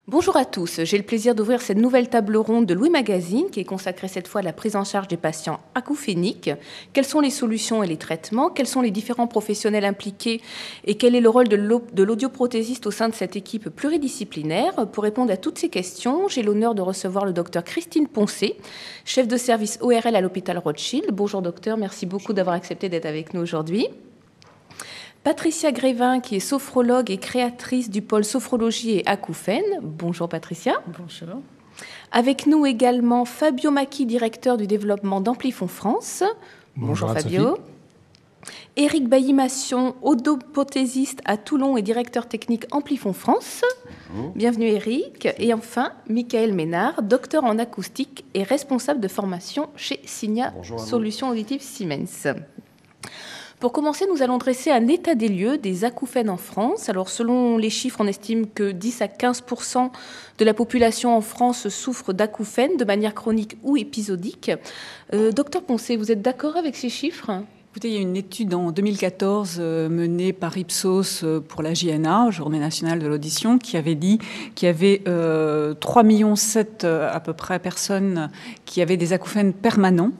Bonjour à tous, j'ai le plaisir d'ouvrir cette nouvelle table ronde de Louis Magazine qui est consacrée cette fois à la prise en charge des patients acouphéniques. Quelles sont les solutions et les traitements? Quels sont les différents professionnels impliqués? Et quel est le rôle de l'audioprothésiste au sein de cette équipe pluridisciplinaire? Pour répondre à toutes ces questions, j'ai l'honneur de recevoir le docteur Christine Poncé, chef de service ORL à l'hôpital Rothschild. Bonjour docteur, merci beaucoup d'avoir accepté d'être avec nous aujourd'hui. Patricia Grévin, qui est sophrologue et créatrice du pôle sophrologie et acouphènes. Bonjour Patricia. Bonjour. Avec nous également Fabio Macchi, directeur du développement d'Amplifon France. Bonjour Fabio. Éric Bailly-Masson, audioprothésiste à Toulon et directeur technique Amplifon France. Bonjour. Bienvenue Éric. Et enfin, Michael Ménard, docteur en acoustique et responsable de formation chez Signa Solutions Auditives Siemens. Pour commencer, nous allons dresser un état des lieux des acouphènes en France. Alors, selon les chiffres, on estime que 10 à 15% de la population en France souffre d'acouphènes de manière chronique ou épisodique. Docteur Poncé, vous êtes d'accord avec ces chiffres ? Écoutez, il y a une étude en 2014 menée par Ipsos pour la JNA, Journée nationale de l'audition, qui avait dit qu'il y avait 3,7 millions à peu près personnes qui avaient des acouphènes permanents,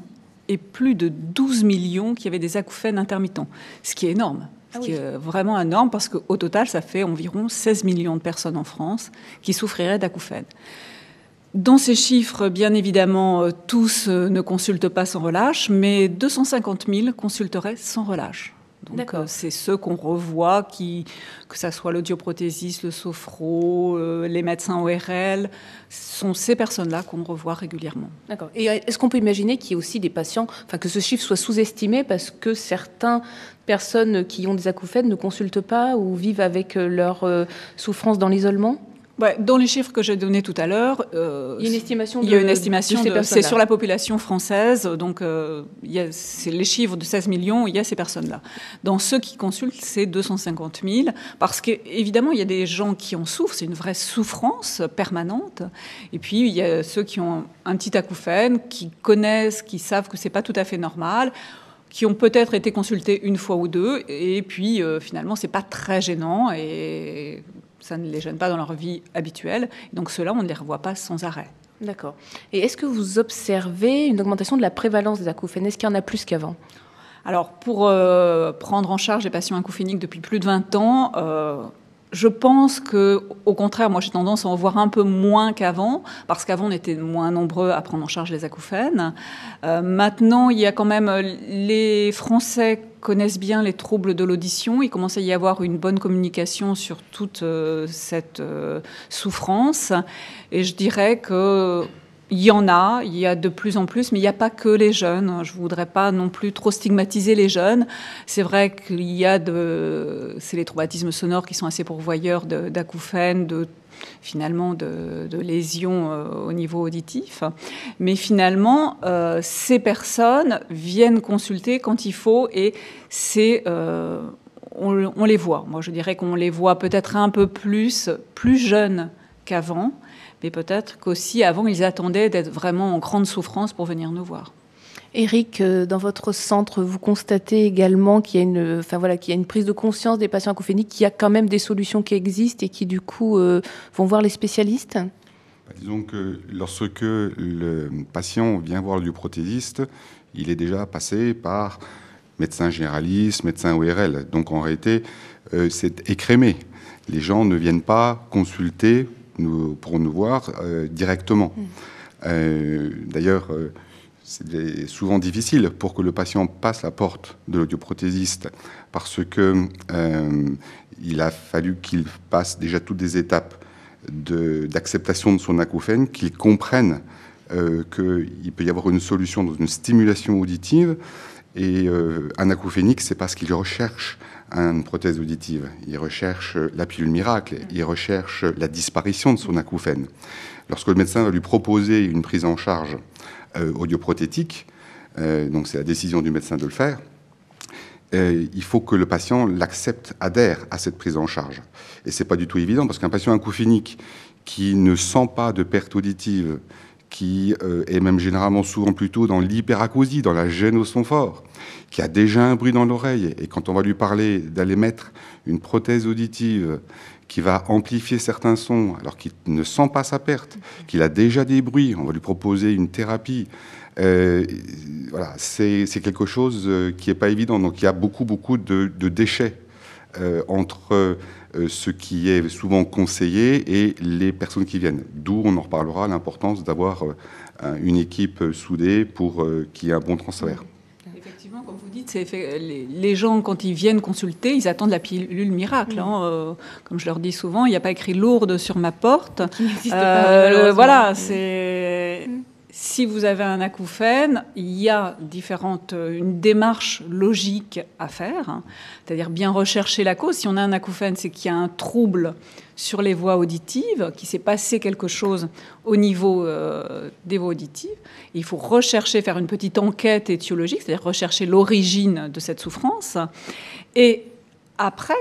et plus de 12 millions qui avaient des acouphènes intermittents, ce qui est énorme. Ce qui est vraiment énorme parce qu'au total, ça fait environ 16 millions de personnes en France qui souffriraient d'acouphènes. Dans ces chiffres, bien évidemment, tous ne consultent pas sans relâche, mais 250 000 consulteraient sans relâche. Donc, c'est ceux qu'on revoit, que ça soit l'audioprothésiste, le sophro, les médecins ORL, ce sont ces personnes-là qu'on revoit régulièrement. D'accord. Et est-ce qu'on peut imaginer qu'il y ait aussi des patients, enfin que ce chiffre soit sous-estimé parce que certaines personnes qui ont des acouphènes ne consultent pas ou vivent avec leur souffrance dans l'isolement ? Ouais, dans les chiffres que j'ai donnés tout à l'heure, il y a une estimation. C'est sur la population française, donc c'est les chiffres de 16 millions, il y a ces personnes-là. Dans ceux qui consultent, c'est 250 000, parce qu'évidemment, il y a des gens qui en souffrent, c'est une vraie souffrance permanente, et puis il y a ceux qui ont un petit acouphène, qui connaissent, qui savent que c'est pas tout à fait normal, qui ont peut-être été consultés une fois ou deux, et puis finalement, c'est pas très gênant, et ça ne les gêne pas dans leur vie habituelle. Donc ceux-là, on ne les revoit pas sans arrêt. D'accord. Et est-ce que vous observez une augmentation de la prévalence des acouphènes ? Est-ce qu'il y en a plus qu'avant ? Alors, pour prendre en charge les patients acouphéniques depuis plus de 20 ans, je pense qu'au contraire, moi j'ai tendance à en voir un peu moins qu'avant, parce qu'avant on était moins nombreux à prendre en charge les acouphènes. Maintenant, il y a quand même, les Français connaissent bien les troubles de l'audition, il commence à y avoir une bonne communication sur toute cette souffrance, et je dirais que il y a de plus en plus, mais il n'y a pas que les jeunes. Je ne voudrais pas non plus trop stigmatiser les jeunes. C'est vrai qu'il y a c'est les traumatismes sonores qui sont assez pourvoyeurs d'acouphènes, de lésions au niveau auditif. Mais finalement, ces personnes viennent consulter quand il faut et on les voit. Moi, je dirais qu'on les voit peut-être un peu plus jeunes qu'avant. Mais peut-être qu'aussi, avant, ils attendaient d'être vraiment en grande souffrance pour venir nous voir. Éric, dans votre centre, vous constatez également qu'il y a une prise de conscience des patients acouphéniques, qu'il y a quand même des solutions qui existent et qui, du coup, vont voir les spécialistes ? Disons que lorsque le patient vient voir l'audioprothésiste, il est déjà passé par médecin généraliste, médecin ORL. Donc, en réalité, c'est écrémé. Les gens ne viennent pas consulter pour nous voir directement. D'ailleurs, c'est souvent difficile pour que le patient passe la porte de l'audioprothésiste parce que il a fallu qu'il passe déjà toutes les étapes d'acceptation de son acouphène, qu'il comprenne qu'il peut y avoir une solution dans une stimulation auditive. Et un acouphénique, c'est parce qu'il recherche une prothèse auditive. Il recherche la pilule miracle, il recherche la disparition de son acouphène. Lorsque le médecin va lui proposer une prise en charge audioprothétique, donc c'est la décision du médecin de le faire, il faut que le patient l'accepte, adhère à cette prise en charge. Et c'est pas du tout évident, parce qu'un patient acouphénique qui ne sent pas de perte auditive, qui est même généralement souvent plutôt dans l'hyperacousie, dans la gêne au son fort, qui a déjà un bruit dans l'oreille, et quand on va lui parler d'aller mettre une prothèse auditive qui va amplifier certains sons, alors qu'il ne sent pas sa perte, qu'il a déjà des bruits, on va lui proposer une thérapie. Voilà, c'est quelque chose qui n'est pas évident. Donc il y a beaucoup de déchets entre ce qui est souvent conseillé et les personnes qui viennent. D'où on en reparlera, l'importance d'avoir une équipe soudée pour qu'il y ait un bon transfert. Effectivement, comme vous dites, les gens, quand ils viennent consulter, ils attendent la pilule miracle. Hein. Comme je leur dis souvent, il n'y a pas écrit lourde sur ma porte. Qui n'existe pas. Voilà, c'est... Si vous avez un acouphène, il y a une démarche logique à faire, hein, c'est-à-dire bien rechercher la cause. Si on a un acouphène, c'est qu'il y a un trouble sur les voies auditives, qu'il s'est passé quelque chose au niveau des voies auditives. Il faut rechercher, faire une petite enquête étiologique, c'est-à-dire rechercher l'origine de cette souffrance. Et après,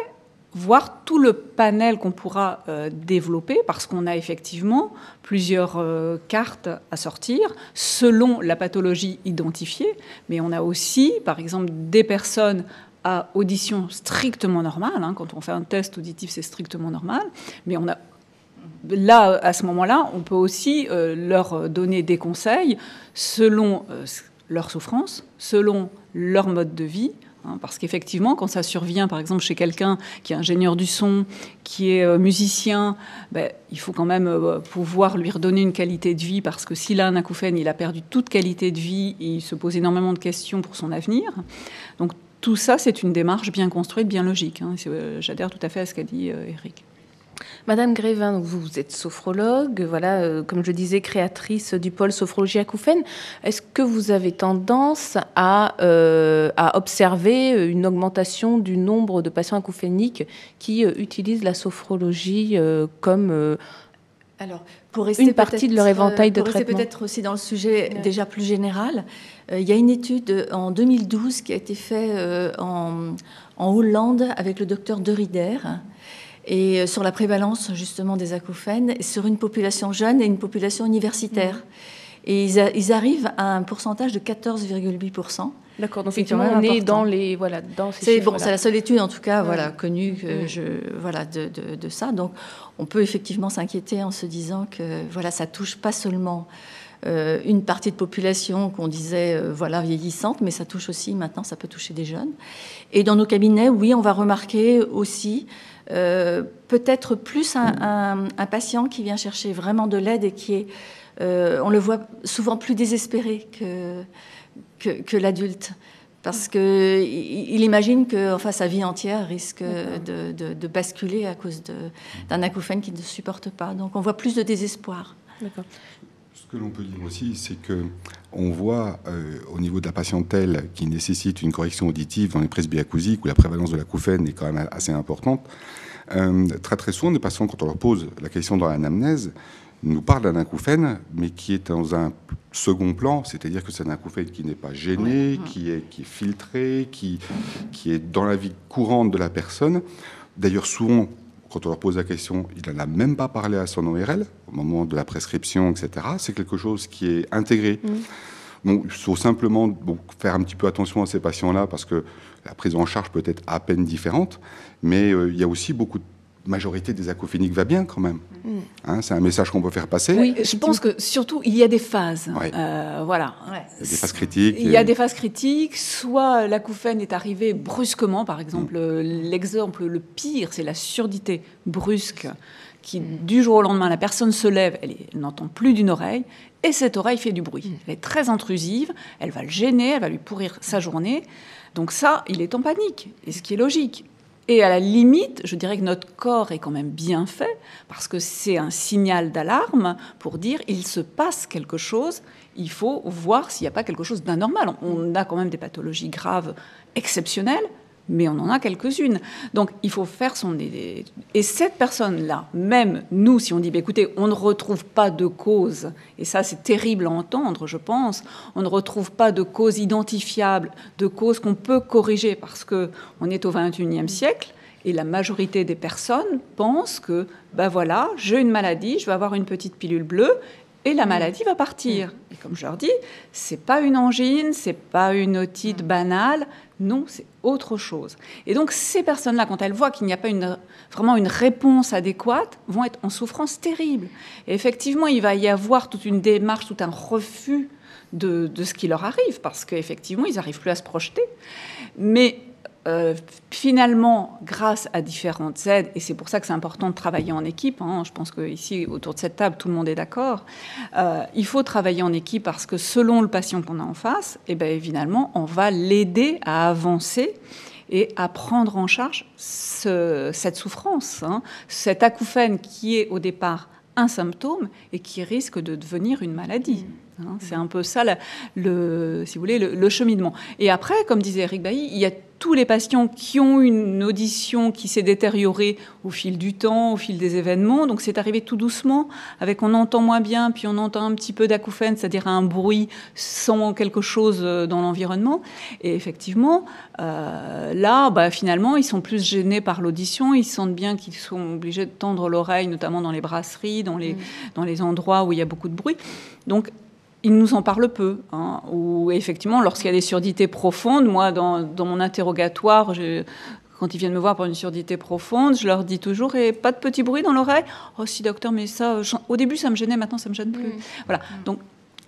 voir tout le panel qu'on pourra développer, parce qu'on a effectivement plusieurs cartes à sortir selon la pathologie identifiée, mais on a aussi, par exemple, des personnes à audition strictement normale. Hein, quand on fait un test auditif, c'est strictement normal, mais on a là, à ce moment-là, on peut aussi leur donner des conseils selon leur souffrance, selon leur mode de vie. Parce qu'effectivement, quand ça survient, par exemple, chez quelqu'un qui est ingénieur du son, qui est musicien, il faut quand même pouvoir lui redonner une qualité de vie, parce que s'il a un acouphène, il a perdu toute qualité de vie et il se pose énormément de questions pour son avenir. Donc tout ça, c'est une démarche bien construite, bien logique. Hein. J'adhère tout à fait à ce qu'a dit Éric. Madame Grévin, vous êtes sophrologue, voilà, comme je disais, créatrice du pôle sophrologie acouphène. Est-ce que vous avez tendance à observer une augmentation du nombre de patients acouphéniques qui utilisent la sophrologie comme alors, pour rester une partie de leur éventail de traitement? Pour rester peut-être aussi dans le sujet déjà plus général, il y a une étude en 2012 qui a été faite en Hollande avec le docteur De Ridder, et sur la prévalence justement des acouphènes sur une population jeune et une population universitaire. Et ils arrivent à un pourcentage de 14,8%. D'accord, donc effectivement, on est dans ces chiffres-là. C'est la seule étude, en tout cas, connue de ça. Donc, on peut effectivement s'inquiéter en se disant que ça touche pas seulement une partie de population qu'on disait vieillissante, mais ça touche aussi, maintenant, ça peut toucher des jeunes. Et dans nos cabinets, oui, on va remarquer aussi peut-être plus un patient qui vient chercher vraiment de l'aide et qui est, on le voit souvent plus désespéré que l'adulte, parce qu'il imagine que sa vie entière risque de basculer à cause d'un acouphène qu'il ne supporte pas. Donc on voit plus de désespoir. D'accord. Ce que l'on peut dire aussi, c'est qu'on voit au niveau de la patientèle qui nécessite une correction auditive dans les presbyacousiques, où la prévalence de l'acouphène est quand même assez importante. Très souvent, les patients, quand on leur pose la question dans l'anamnèse, nous parlent d'un acouphène, mais qui est dans un second plan, c'est-à-dire que c'est un acouphène qui n'est pas gêné, qui est filtré, qui est dans la vie courante de la personne. D'ailleurs, souvent, quand on leur pose la question, il n'en a même pas parlé à son ORL au moment de la prescription, etc. C'est quelque chose qui est intégré. Donc, il faut simplement faire un petit peu attention à ces patients-là, parce que la prise en charge peut être à peine différente, mais il y a aussi beaucoup de majorité des acouphéniques va bien quand même. Hein, c'est un message qu'on peut faire passer. Oui, je pense que surtout, il y a des phases. Voilà. Il y a des phases critiques. Il y a des phases critiques. Soit l'acouphène est arrivé brusquement, par exemple. L'exemple le pire, c'est la surdité brusque qui, du jour au lendemain, la personne se lève, elle n'entend plus d'une oreille, et cette oreille fait du bruit. Elle est très intrusive, elle va le gêner, elle va lui pourrir sa journée. Donc ça, il est en panique, et ce qui est logique. Et à la limite, je dirais que notre corps est quand même bien fait, parce que c'est un signal d'alarme pour dire il se passe quelque chose, il faut voir s'il n'y a pas quelque chose d'anormal. On a quand même des pathologies graves exceptionnelles, mais on en a quelques-unes. Donc il faut faire son... Et cette personne-là, même nous, si on dit, écoutez, on ne retrouve pas de cause, et ça c'est terrible à entendre, je pense, on ne retrouve pas de cause identifiable, de cause qu'on peut corriger, parce qu'on est au XXIe siècle, et la majorité des personnes pensent que, j'ai une maladie, je vais avoir une petite pilule bleue, et la maladie va partir. Et comme je leur dis, c'est pas une angine, c'est pas une otite banale, non, c'est autre chose. Et donc ces personnes-là, quand elles voient qu'il n'y a pas vraiment une réponse adéquate, vont être en souffrance terrible. Et effectivement, il va y avoir toute une démarche, tout un refus de ce qui leur arrive, parce qu'effectivement, ils n'arrivent plus à se projeter. Mais finalement, grâce à différentes aides, et c'est pour ça que c'est important de travailler en équipe, hein, je pense qu'ici, autour de cette table, tout le monde est d'accord, il faut travailler en équipe parce que selon le patient qu'on a en face, eh bien, évidemment, on va l'aider à avancer et à prendre en charge cette souffrance, hein, cet acouphène qui est au départ un symptôme et qui risque de devenir une maladie. Hein, c'est un peu ça, si vous voulez, le cheminement. Et après, comme disait Éric Bailly, il y a tous les patients qui ont une audition qui s'est détériorée au fil du temps, au fil des événements. Donc c'est arrivé tout doucement, avec on entend moins bien, puis on entend un petit peu d'acouphène, c'est-à-dire un bruit sans quelque chose dans l'environnement. Et effectivement, là, finalement, ils sont plus gênés par l'audition. Ils sentent bien qu'ils sont obligés de tendre l'oreille, notamment dans les brasseries, dans les endroits où il y a beaucoup de bruit. Donc, ils nous en parlent peu. Hein, ou effectivement, lorsqu'il y a des surdités profondes, moi, dans mon interrogatoire, quand ils viennent me voir pour une surdité profonde, je leur dis toujours, et pas de petit bruit dans l'oreille. Oh si, docteur, mais ça, au début, ça me gênait, maintenant, ça me gêne plus. Voilà. Donc,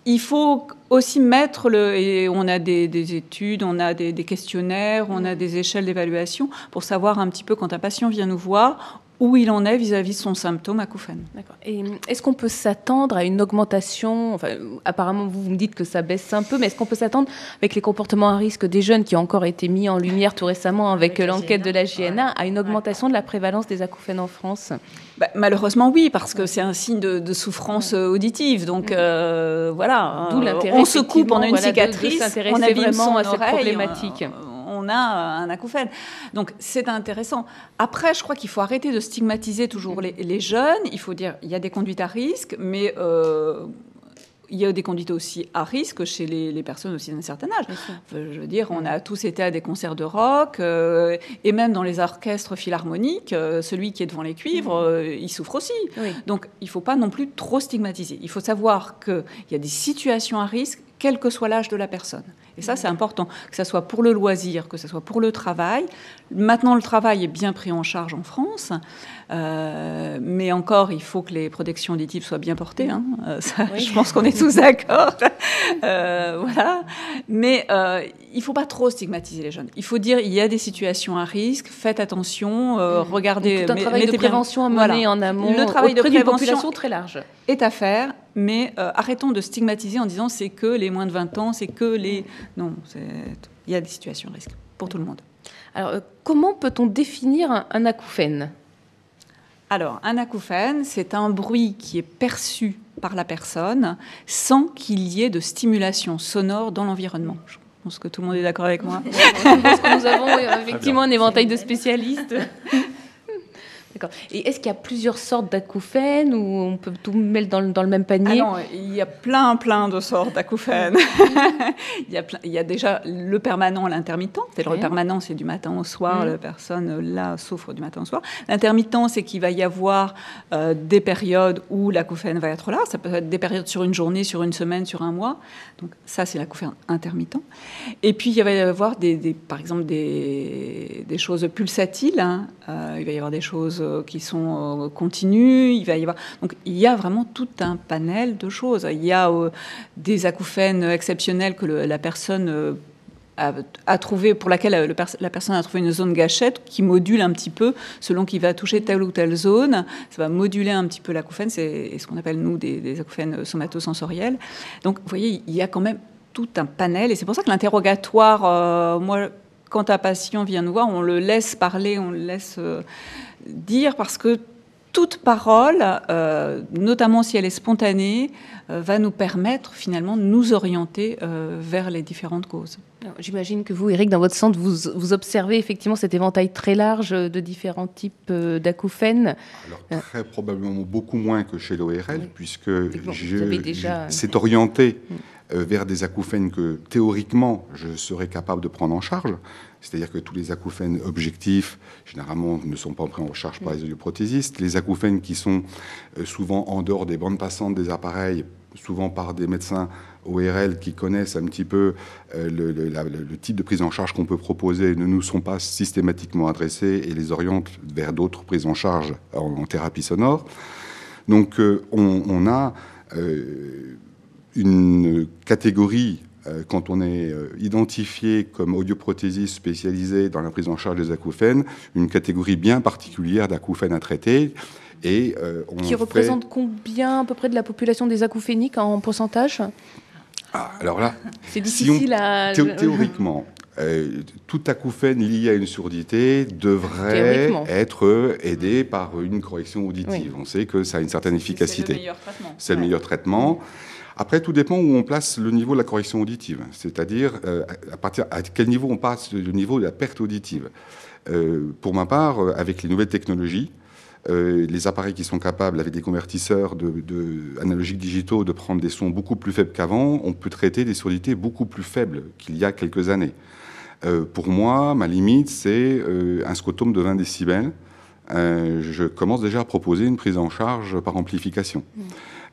il faut aussi mettre et on a des études, on a des questionnaires, on a des échelles d'évaluation pour savoir un petit peu quand un patient vient nous voir où il en est vis-à-vis de son symptôme acouphène. D'accord. Et est-ce qu'on peut s'attendre à une augmentation, enfin, apparemment vous me dites que ça baisse un peu, mais est-ce qu'on peut s'attendre avec les comportements à risque des jeunes qui ont encore été mis en lumière tout récemment avec l'enquête de la JNA, à une augmentation de la prévalence des acouphènes en France ? Malheureusement oui, parce que c'est un signe de souffrance auditive. Donc voilà, d'où l'intérêt, on se coupe, on a une cicatrice, de s'intéresser on abîme vraiment son à cette oreille, problématique. On a un acouphène. Donc, c'est intéressant. Après, je crois qu'il faut arrêter de stigmatiser toujours les jeunes. Il faut dire, il y a des conduites à risque, mais il y a des conduites aussi à risque chez les personnes aussi d'un certain âge. Je veux dire, on a tous été à des concerts de rock, et même dans les orchestres philharmoniques, celui qui est devant les cuivres, il souffre aussi. Oui. Donc, il ne faut pas non plus trop stigmatiser. Il faut savoir qu'il y a des situations à risque, quel que soit l'âge de la personne. Et ça, c'est important, que ce soit pour le loisir, que ce soit pour le travail. Maintenant, le travail est bien pris en charge en France, mais encore, il faut que les protections auditives soient bien portées. Hein. Ça, oui. Je pense qu'on est tous d'accord. Voilà. Mais il ne faut pas trop stigmatiser les jeunes. Il faut dire, il y a des situations à risque, faites attention, regardez... Tout un travail de prévention à mener en amont, le travail de prévention population très large est à faire, mais arrêtons de stigmatiser en disant c'est que les moins de 20 ans, c'est que les... Non, il y a des situations à risque pour tout le monde. Alors, comment peut-on définir un acouphène ? Alors, un acouphène, c'est un bruit qui est perçu par la personne sans qu'il y ait de stimulation sonore dans l'environnement. Je pense que tout le monde est d'accord avec moi. Je pense que nous avons effectivement un éventail de spécialistes. D'accord. Et est-ce qu'il y a plusieurs sortes d'acouphènes ou on peut tout mettre dans le même panier ? Non, il y a plein de sortes d'acouphènes. il y a déjà le permanent, l'intermittent. Le permanent, c'est du matin au soir. La personne, là, souffre du matin au soir. L'intermittent, c'est qu'il va y avoir des périodes où l'acouphène va être là. Ça peut être des périodes sur une journée, sur une semaine, sur un mois. Donc ça, c'est l'acouphène intermittent. Et puis, il va y avoir, par exemple, des choses pulsatiles. Hein. Il va y avoir des choses qui sont continues, il va y avoir... Donc, il y a vraiment tout un panel de choses. Il y a des acouphènes exceptionnels que la personne a trouvé, pour laquelle la personne a trouvé une zone gâchette qui module un petit peu selon qu'il va toucher telle ou telle zone. Ça va moduler un petit peu l'acouphène. C'est ce qu'on appelle, nous, des acouphènes somatosensoriels. Donc, vous voyez, il y a quand même tout un panel. Et c'est pour ça que l'interrogatoire, moi, quand un patient vient nous voir, on le laisse parler, on le laisse dire, parce que toute parole, notamment si elle est spontanée, va nous permettre finalement de nous orienter vers les différentes causes. Alors, j'imagine que vous, Éric, dans votre centre, vous observez effectivement cet éventail très large de différents types d'acouphènes. Alors, très probablement beaucoup moins que chez l'ORL, puisque c'est orienté vers des acouphènes que théoriquement je serais capable de prendre en charge. C'est-à-dire que tous les acouphènes objectifs, généralement, ne sont pas pris en charge par les audioprothésistes. Les acouphènes qui sont souvent en dehors des bandes passantes des appareils, souvent par des médecins ORL qui connaissent un petit peu le type de prise en charge qu'on peut proposer, ne nous sont pas systématiquement adressés et les orientent vers d'autres prises en charge en thérapie sonore. Donc on a une catégorie, quand on est identifié comme audioprothésiste spécialisé dans la prise en charge des acouphènes, une catégorie bien particulière d'acouphènes à traiter. Et qui représente combien à peu près de la population des acouphéniques en pourcentage? Alors là, c'est difficile théoriquement, tout acouphène lié à une surdité devrait être aidé par une correction auditive. Oui. On sait que ça a une certaine efficacité. C'est le meilleur traitement. C'est le meilleur traitement. Après, tout dépend où on place le niveau de la correction auditive, c'est-à-dire à quel niveau on passe le niveau de la perte auditive. Pour ma part, avec les nouvelles technologies, les appareils qui sont capables, avec des convertisseurs analogiques digitaux, de prendre des sons beaucoup plus faibles qu'avant, on peut traiter des surdités beaucoup plus faibles qu'il y a quelques années. Pour moi, ma limite, c'est un scotome de 20 décibels. Je commence déjà à proposer une prise en charge par amplification.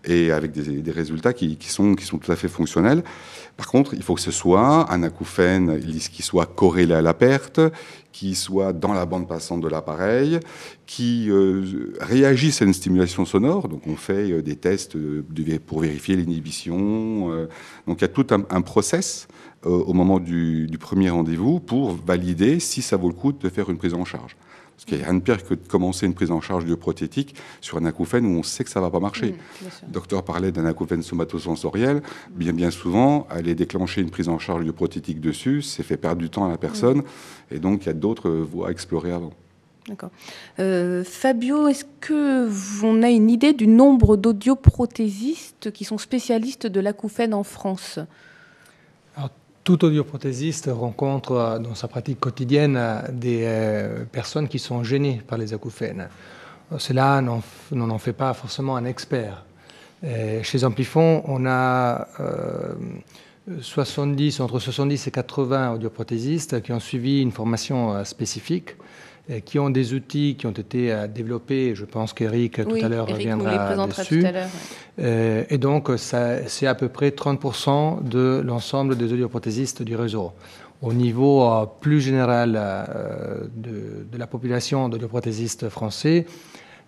Et avec des résultats qui sont tout à fait fonctionnels. Par contre, il faut que ce soit un acouphène qui soit corrélé à la perte, qui soit dans la bande passante de l'appareil, qui réagisse à une stimulation sonore. Donc on fait des tests pour vérifier l'inhibition. Donc il y a tout un process au moment du premier rendez-vous pour valider si ça vaut le coup de faire une prise en charge. Parce qu'il n'y a rien de pire que de commencer une prise en charge audioprothétique sur un acouphène où on sait que ça ne va pas marcher. Le docteur parlait d'un acouphène somatosensoriel. Bien souvent, aller déclencher une prise en charge audioprothétique dessus, c'est fait perdre du temps à la personne. Et donc, il y a d'autres voies à explorer avant. D'accord. Fabio, est-ce qu'on a une idée du nombre d'audioprothésistes qui sont spécialistes de l'acouphène en France ? Tout audioprothésiste rencontre dans sa pratique quotidienne des personnes qui sont gênées par les acouphènes. Cela n'en fait pas forcément un expert. Chez Amplifon, on a entre 70 et 80 audioprothésistes qui ont suivi une formation spécifique, qui ont des outils qui ont été développés. Je pense qu'Éric tout à l'heure reviendra dessus. Et donc, c'est à peu près 30% de l'ensemble des audioprothésistes du réseau. Au niveau plus général de la population d'audioprothésistes français,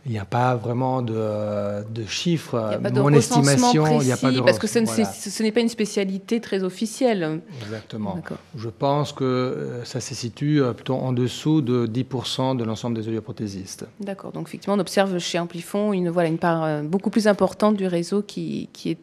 il n'y a pas vraiment de chiffres. Il n'y a pas de recensement précis, parce que ce n'est pas une spécialité très officielle. Exactement. Je pense que ça se situe plutôt en dessous de 10% de l'ensemble des audioprothésistes. D'accord. Donc, effectivement, on observe chez Amplifon une part beaucoup plus importante du réseau qui est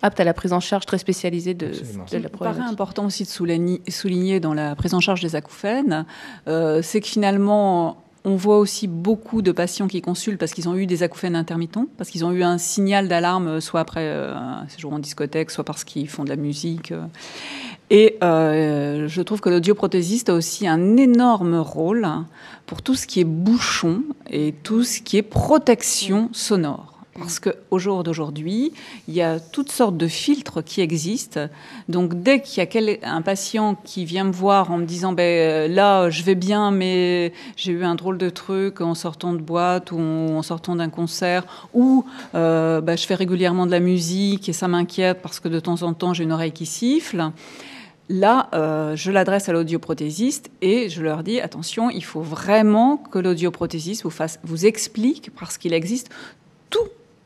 apte à la prise en charge très spécialisée de la problématique. Il paraît important aussi de souligner dans la prise en charge des acouphènes, c'est que finalement, on voit aussi beaucoup de patients qui consultent parce qu'ils ont eu des acouphènes intermittents, parce qu'ils ont eu un signal d'alarme, soit après un séjour en discothèque, soit parce qu'ils font de la musique. Et je trouve que l'audioprothésiste a aussi un énorme rôle pour tout ce qui est bouchon et tout ce qui est protection sonore. Parce qu'au jour d'aujourd'hui, il y a toutes sortes de filtres qui existent. Donc, dès qu'il y a un patient qui vient me voir en me disant là, je vais bien, mais j'ai eu un drôle de truc en sortant de boîte ou en sortant d'un concert, ou je fais régulièrement de la musique et ça m'inquiète parce que de temps en temps, j'ai une oreille qui siffle. Là, je l'adresse à l'audioprothésiste et je leur dis, attention, il faut vraiment que l'audioprothésiste vous explique, parce qu'il existe tout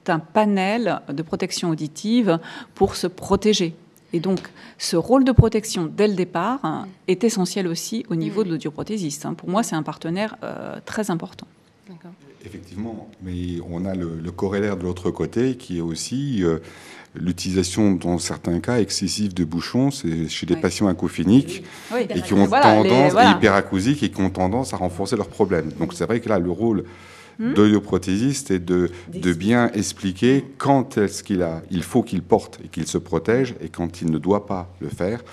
un panel de protection auditive pour se protéger. Et donc, ce rôle de protection dès le départ est essentiel aussi au niveau de l'audioprothésiste. Pour moi, c'est un partenaire très important. D'accord. Effectivement, mais on a le corollaire de l'autre côté qui est aussi l'utilisation, dans certains cas, excessive de bouchons, c'est chez des patients acouphéniques et qui ont hyperacousiques et qui ont tendance à renforcer leurs problèmes. Donc c'est vrai que là, le rôle d'audioprothésiste est de bien expliquer quand est-ce il faut qu'il porte et qu'il se protège et quand il ne doit pas le faire.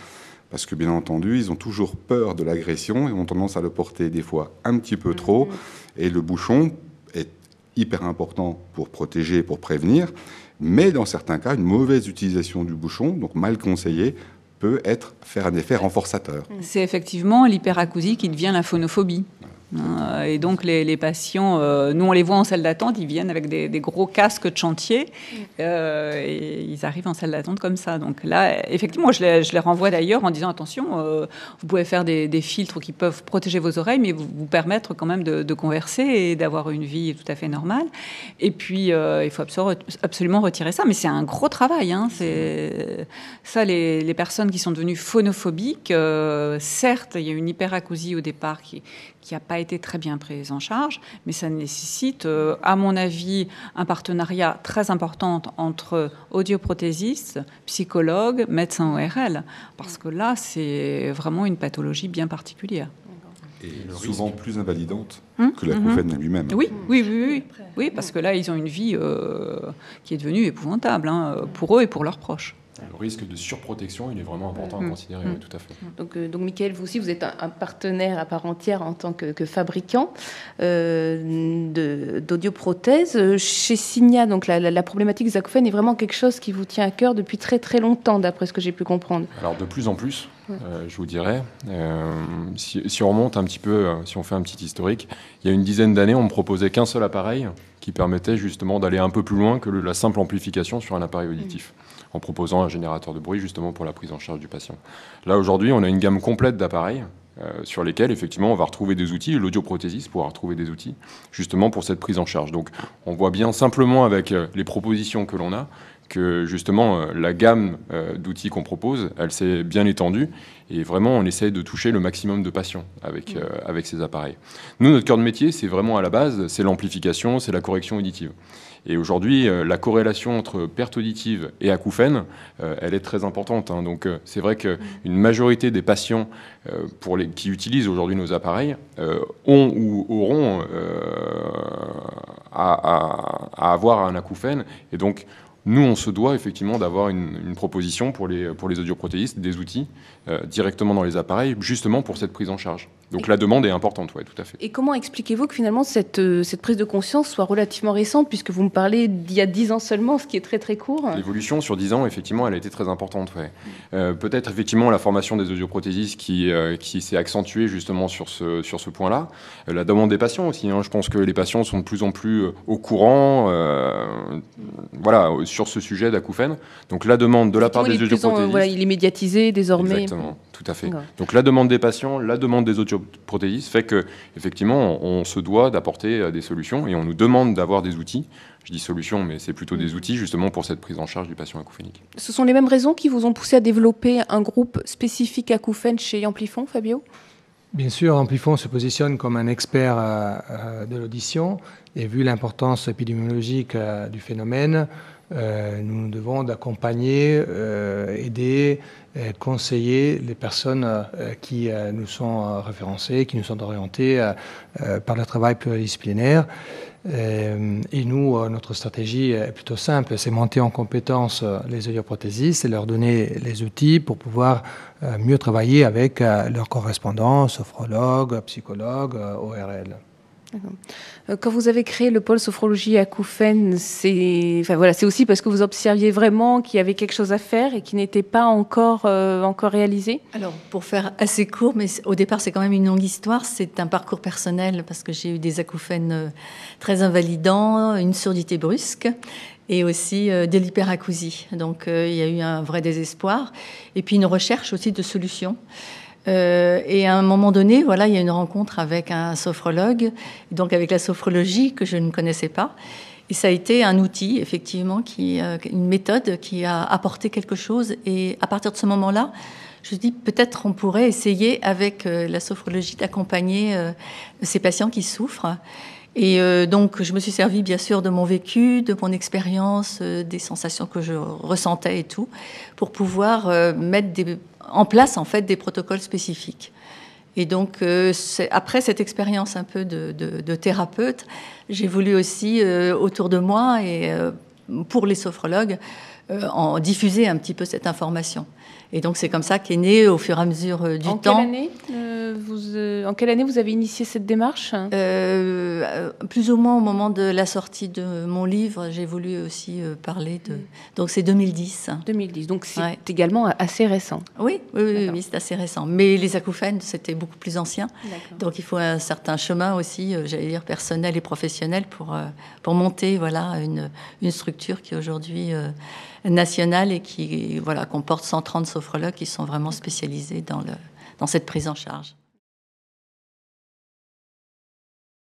Parce que, bien entendu, ils ont toujours peur de l'agression et ont tendance à le porter des fois un petit peu trop. Et le bouchon est hyper important pour protéger, pour prévenir. Mais dans certains cas, une mauvaise utilisation du bouchon, donc mal conseillé, peut faire un effet renforçateur. C'est effectivement l'hyperacousie qui devient la phonophobie. Et donc les patients, nous on les voit en salle d'attente, ils viennent avec des gros casques de chantier et ils arrivent en salle d'attente comme ça. Donc là, effectivement, je les renvoie d'ailleurs en disant attention, vous pouvez faire des filtres qui peuvent protéger vos oreilles, mais vous permettre quand même de converser et d'avoir une vie tout à fait normale. Et puis il faut absolument retirer ça, mais c'est un gros travail. C'est ça, les personnes qui sont devenues phonophobiques, certes, il y a une hyperacousie au départ qui n'a pas été très bien prise en charge, mais ça nécessite, à mon avis, un partenariat très important entre audioprothésistes, psychologues, médecins ORL, parce que là, c'est vraiment une pathologie bien particulière. Et souvent plus invalidante que l'acouphène lui-même. Oui, parce que là, ils ont une vie qui est devenue épouvantable pour eux et pour leurs proches. Le risque de surprotection, il est vraiment important à considérer, oui, tout à fait. Donc Michael, vous aussi, vous êtes un partenaire à part entière en tant que fabricant d'audioprothèses. Chez Signia, donc la problématique des acouphènes est vraiment quelque chose qui vous tient à cœur depuis très très longtemps, d'après ce que j'ai pu comprendre. Alors de plus en plus, je vous dirais, si on remonte un petit peu, si on fait un petit historique, il y a une dizaine d'années, on ne me proposait qu'un seul appareil qui permettait justement d'aller un peu plus loin que la simple amplification sur un appareil auditif. En proposant un générateur de bruit justement pour la prise en charge du patient. Là aujourd'hui, on a une gamme complète d'appareils sur lesquels effectivement on va retrouver des outils, l'audioprothésiste pourra retrouver des outils justement pour cette prise en charge. Donc on voit bien simplement avec les propositions que l'on a que justement la gamme d'outils qu'on propose, elle s'est bien étendue et vraiment on essaie de toucher le maximum de patients avec ces appareils. Nous, notre cœur de métier, c'est vraiment à la base, c'est l'amplification, c'est la correction auditive. Et aujourd'hui, la corrélation entre perte auditive et acouphène, elle est très importante. Donc c'est vrai qu'une majorité des patients qui utilisent aujourd'hui nos appareils ont ou auront à avoir un acouphène. Et donc nous, on se doit effectivement d'avoir une proposition pour les audioprothésistes, des outils directement dans les appareils, justement pour cette prise en charge. Donc la demande est importante, oui, tout à fait. Et comment expliquez-vous que finalement cette prise de conscience soit relativement récente, puisque vous me parlez d'il y a 10 ans seulement, ce qui est très très court? L'évolution sur 10 ans, effectivement, elle a été très importante. Ouais. Peut-être effectivement la formation des audioprothésistes qui s'est accentuée justement sur ce point-là. La demande des patients aussi. Je pense que les patients sont de plus en plus au courant sur ce sujet d'acouphène. Donc la demande de la part des audioprothésistes... il est médiatisé désormais. Exactement, tout à fait. Donc la demande des patients, la demande des audioprothésistes fait que effectivement on se doit d'apporter des solutions et on nous demande d'avoir des outils. Je dis solutions, mais c'est plutôt des outils justement pour cette prise en charge du patient acouphénique. Ce sont les mêmes raisons qui vous ont poussé à développer un groupe spécifique acouphène chez Amplifon, Fabio? Bien sûr, Amplifon se positionne comme un expert de l'audition et vu l'importance épidémiologique du phénomène, nous devons d'accompagner, aider, conseiller les personnes qui nous sont référencées, qui nous sont orientées par le travail pluridisciplinaire. Et nous, notre stratégie est plutôt simple, c'est monter en compétence les audioprothésistes et leur donner les outils pour pouvoir mieux travailler avec leurs correspondants, sophrologues, psychologues, ORL. Quand vous avez créé le pôle sophrologie acouphène, c'est aussi parce que vous observiez vraiment qu'il y avait quelque chose à faire et qui n'était pas encore réalisé? Alors, pour faire assez court, mais au départ, c'est quand même une longue histoire. C'est un parcours personnel parce que j'ai eu des acouphènes très invalidants, une surdité brusque et aussi de l'hyperacousie. Donc, il y a eu un vrai désespoir. Et puis, une recherche aussi de solutions. Et à un moment donné, il y a une rencontre avec un sophrologue, donc avec la sophrologie que je ne connaissais pas. Et ça a été un outil, effectivement, une méthode qui a apporté quelque chose. Et à partir de ce moment-là, je me dis peut-être on pourrait essayer avec la sophrologie d'accompagner ces patients qui souffrent. Et donc, je me suis servi, bien sûr, de mon vécu, de mon expérience, des sensations que je ressentais et tout, pour pouvoir mettre en place, en fait, des protocoles spécifiques. Et donc, après cette expérience un peu de thérapeute, j'ai voulu aussi, autour de moi et pour les sophrologues, en diffuser un petit peu cette information. Et donc c'est comme ça qu'est né au fur et à mesure du temps. En quelle année vous avez initié cette démarche ? Plus ou moins au moment de la sortie de mon livre, j'ai voulu aussi parler de... Donc c'est 2010. 2010, donc c'est également assez récent. Oui, c'est assez récent. Mais les acouphènes, c'était beaucoup plus ancien. Donc il faut un certain chemin aussi, j'allais dire personnel et professionnel, pour monter une structure qui est aujourd'hui nationale et qui comporte 130 sophrologues qui sont vraiment spécialisés dans cette prise en charge.